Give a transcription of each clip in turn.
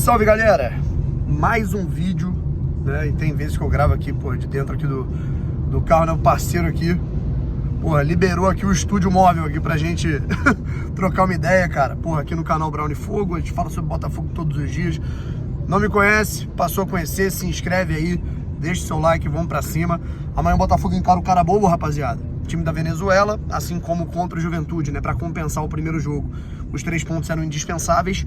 Salve, galera! Mais um vídeo, né? E tem vezes que eu gravo aqui, pô, de dentro aqui do carro, né? O parceiro aqui, pô, liberou aqui o estúdio móvel aqui pra gente trocar uma ideia, cara. Pô, aqui no canal Brown e Fogo, a gente fala sobre Botafogo todos os dias. Não me conhece, passou a conhecer, se inscreve aí, deixa seu like, vamos pra cima. Amanhã o Botafogo encara o Carabobo, rapaziada. Time da Venezuela, assim como contra o Juventude, né? Pra compensar o primeiro jogo. Os 3 pontos eram indispensáveis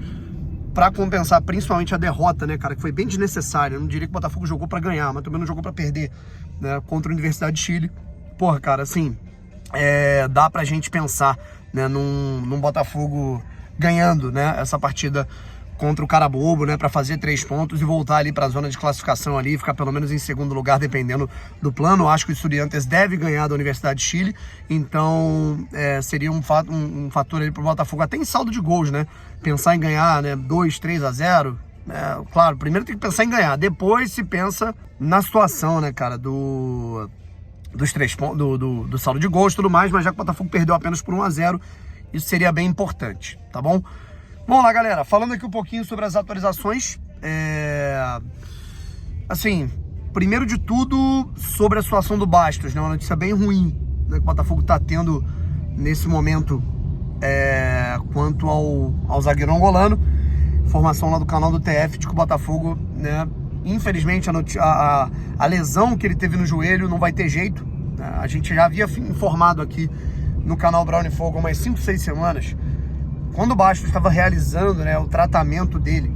pra compensar principalmente a derrota, né, cara? Que foi bem desnecessária. Eu não diria que o Botafogo jogou pra ganhar, mas também não jogou pra perder, né? Contra a Universidade de Chile. Porra, cara, assim, dá pra gente pensar, né, num Botafogo ganhando, né, essa partida contra o Carabobo, né, para fazer 3 pontos e voltar ali para a zona de classificação ali, ficar pelo menos em segundo lugar, dependendo do plano. Acho que o Estudiantes deve ganhar da Universidade de Chile, então seria um fator ali para o Botafogo, até em saldo de gols, né, pensar em ganhar, né, 2, 3-0, claro, primeiro tem que pensar em ganhar, depois se pensa na situação, né, cara, dos 3 pontos, do saldo de gols e tudo mais, mas já que o Botafogo perdeu apenas por 1-0, isso seria bem importante, tá bom? Vamos lá, galera, falando aqui um pouquinho sobre as atualizações, assim, primeiro de tudo, sobre a situação do Bastos, né, uma notícia bem ruim, né, que o Botafogo tá tendo nesse momento, quanto ao zagueiro angolano. Informação lá do canal do TF de que o Botafogo, né, infelizmente a lesão que ele teve no joelho não vai ter jeito, né? A gente já havia informado aqui no canal Brown e Fogo há umas 5, 6 semanas, quando o Bastos estava realizando, né, o tratamento dele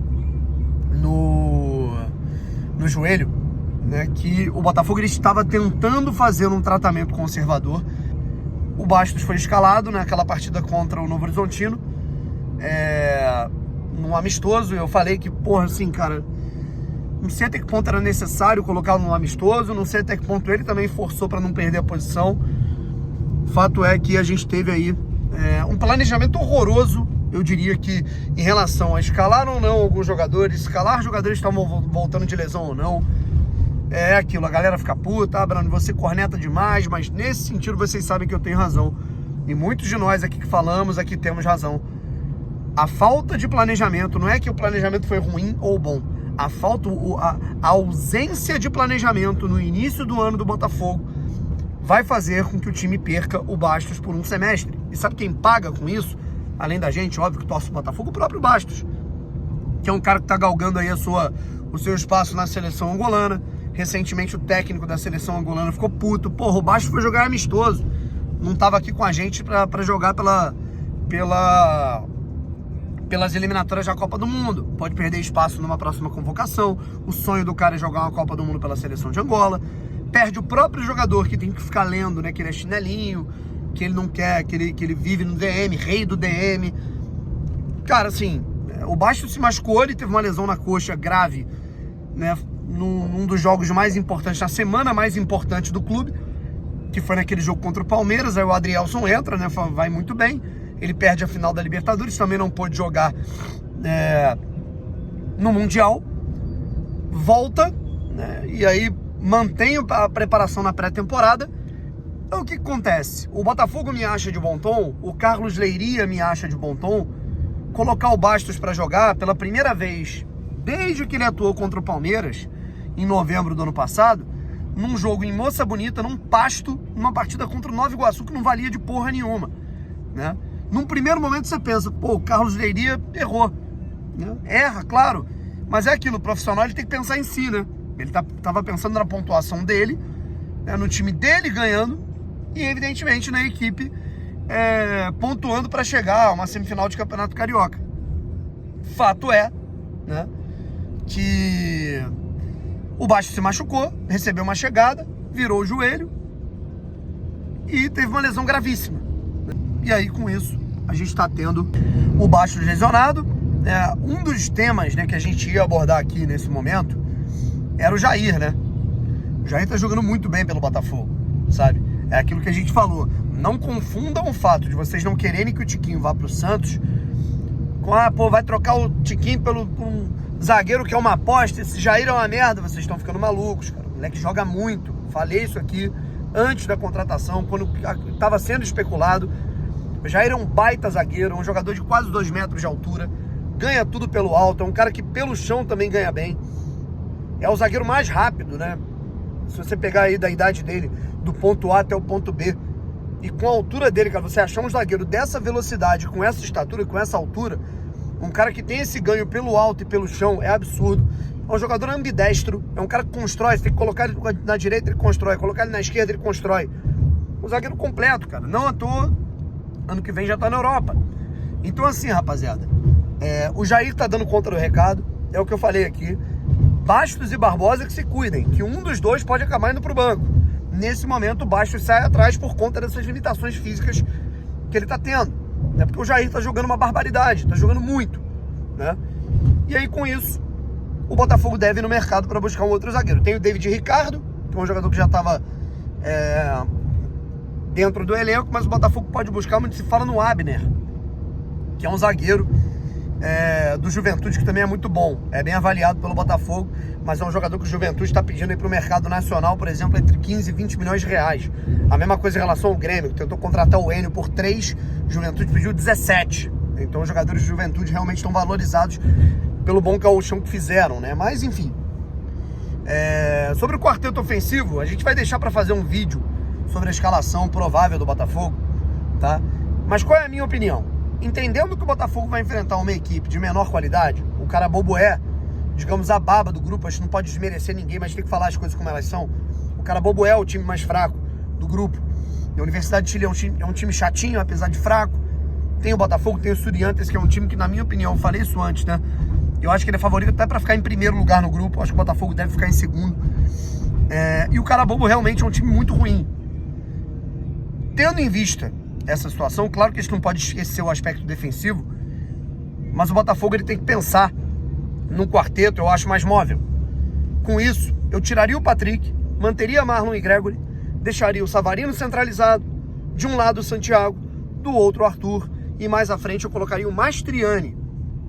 no joelho, né, que o Botafogo ele estava tentando fazer um tratamento conservador. O Bastos foi escalado naquela partida contra o Novo Horizontino, num amistoso. Eu falei que, porra, assim, cara, não sei até que ponto era necessário colocá-lo num amistoso, não sei até que ponto ele também forçou para não perder a posição. Fato é que a gente teve aí um planejamento horroroso, eu diria que em relação a escalar ou não alguns jogadores, escalar jogadores que estavam voltando de lesão ou não. É aquilo, a galera fica puta, Bruno, você corneta demais, mas nesse sentido vocês sabem que eu tenho razão. E muitos de nós aqui que falamos, aqui temos razão. A falta de planejamento, não é que o planejamento foi ruim ou bom. A ausência de planejamento no início do ano do Botafogo vai fazer com que o time perca o Bastos por um semestre. E sabe quem paga com isso? Além da gente, óbvio que torce o Botafogo, o próprio Bastos, que é um cara que tá galgando aí o seu espaço na seleção angolana. Recentemente o técnico da seleção angolana ficou puto. Porra, o Bastos foi jogar amistoso, não tava aqui com a gente pra jogar pelas eliminatórias da Copa do Mundo. Pode perder espaço numa próxima convocação. O sonho do cara é jogar uma Copa do Mundo pela seleção de Angola. Perde o próprio jogador, que tem que ficar lendo, né, que ele é chinelinho, que ele não quer, que ele vive no DM, rei do DM. Cara, assim, o Bastos se machucou, ele teve uma lesão na coxa grave, né, num dos jogos mais importantes, na semana mais importante do clube, que foi naquele jogo contra o Palmeiras. Aí o Adrielson entra, né, vai muito bem, ele perde a final da Libertadores, também não pôde jogar no Mundial, volta, né, e aí mantém a preparação na pré-temporada. Então o que acontece? O Botafogo me acha de bom tom, o Carlos Leiria me acha de bom tom, colocar o Bastos para jogar pela primeira vez desde que ele atuou contra o Palmeiras, em novembro do ano passado, num jogo em Moça Bonita, num pasto, numa partida contra o Nova Iguaçu, que não valia de porra nenhuma, né? Num primeiro momento você pensa, pô, o Carlos Leiria errou, né? Erra, claro, mas é aquilo, o profissional ele tem que pensar em si, né? Ele tava pensando na pontuação dele, né, no time dele ganhando, e evidentemente na equipe pontuando para chegar a uma semifinal de Campeonato Carioca. Fato é, né, que o Bastos se machucou, recebeu uma chegada, virou o joelho e teve uma lesão gravíssima. E aí com isso a gente está tendo o Bastos lesionado. Um dos temas, né, que a gente ia abordar aqui nesse momento era o Jair, né? O Jair tá jogando muito bem pelo Botafogo, sabe? É aquilo que a gente falou. Não confundam o fato de vocês não quererem que o Tiquinho vá pro Santos com, vai trocar o Tiquinho por um zagueiro que é uma aposta, esse Jair é uma merda. Vocês estão ficando malucos, cara. O moleque joga muito. Falei isso aqui antes da contratação, quando estava sendo especulado. O Jair é um baita zagueiro, um jogador de quase 2 metros de altura, ganha tudo pelo alto, é um cara que pelo chão também ganha bem. É o zagueiro mais rápido, né? Se você pegar aí da idade dele, do ponto A até o ponto B, e com a altura dele, cara, você achar um zagueiro dessa velocidade, com essa estatura, com essa altura, um cara que tem esse ganho pelo alto e pelo chão, é absurdo. É um jogador ambidestro, é um cara que constrói, você tem que colocar ele na direita, ele constrói, colocar ele na esquerda, ele constrói. Um zagueiro completo, cara. Não à toa, ano que vem já tá na Europa. Então assim, rapaziada, o Jair tá dando conta do recado, é o que eu falei aqui. Bastos e Barbosa que se cuidem, que um dos dois pode acabar indo pro banco. Nesse momento, o Bastos sai atrás por conta dessas limitações físicas que ele tá tendo. Né? Porque o Jair tá jogando uma barbaridade, tá jogando muito, né? E aí, com isso, o Botafogo deve ir no mercado para buscar um outro zagueiro. Tem o David Ricardo, que é um jogador que já estava dentro do elenco, mas o Botafogo pode buscar, muito se fala no Abner, que é um zagueiro do Juventude, que também é muito bom, é bem avaliado pelo Botafogo, mas é um jogador que o Juventude está pedindo aí para o mercado nacional, por exemplo, entre 15 e 20 milhões de reais. A mesma coisa em relação ao Grêmio, que tentou contratar o Enio por 3, o Juventude pediu 17. Então os jogadores de Juventude realmente estão valorizados pelo bom gauchão que fizeram, né? Mas enfim, sobre o quarteto ofensivo, a gente vai deixar para fazer um vídeo sobre a escalação provável do Botafogo, tá? Mas qual é a minha opinião? Entendendo que o Botafogo vai enfrentar uma equipe de menor qualidade, o Carabobo digamos, a baba do grupo, a gente não pode desmerecer ninguém, mas tem que falar as coisas como elas são. O Carabobo é o time mais fraco do grupo. A Universidade de Chile é um time chatinho, apesar de fraco. Tem o Botafogo, tem o Estudiantes, que é um time que, na minha opinião, eu falei isso antes, né? Eu acho que ele é favorito até para ficar em primeiro lugar no grupo. Eu acho que o Botafogo deve ficar em segundo. E o Carabobo realmente é um time muito ruim. Tendo em vista essa situação, claro que a gente não pode esquecer o aspecto defensivo, mas o Botafogo ele tem que pensar num quarteto, eu acho, mais móvel. Com isso, eu tiraria o Patrick, manteria Marlon e Gregory, deixaria o Savarino centralizado, de um lado o Santiago, do outro o Arthur, e mais à frente eu colocaria o Mastriani,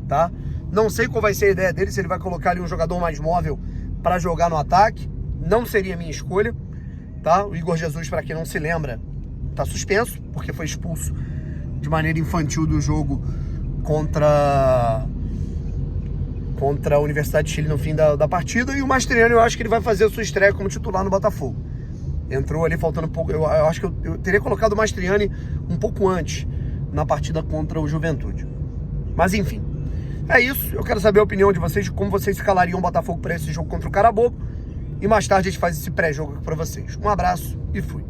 tá? Não sei qual vai ser a ideia dele, se ele vai colocar ali um jogador mais móvel para jogar no ataque, não seria a minha escolha, tá? O Igor Jesus, para quem não se lembra, tá suspenso, porque foi expulso de maneira infantil do jogo contra a Universidade de Chile no fim da partida, e o Mastriani eu acho que ele vai fazer a sua estreia como titular no Botafogo. Entrou ali faltando um pouco, eu acho que eu teria colocado o Mastriani um pouco antes, na partida contra o Juventude. Mas enfim, é isso. Eu quero saber a opinião de vocês, como vocês escalariam o Botafogo para esse jogo contra o Carabobo, e mais tarde a gente faz esse pré-jogo aqui para vocês. Um abraço e fui.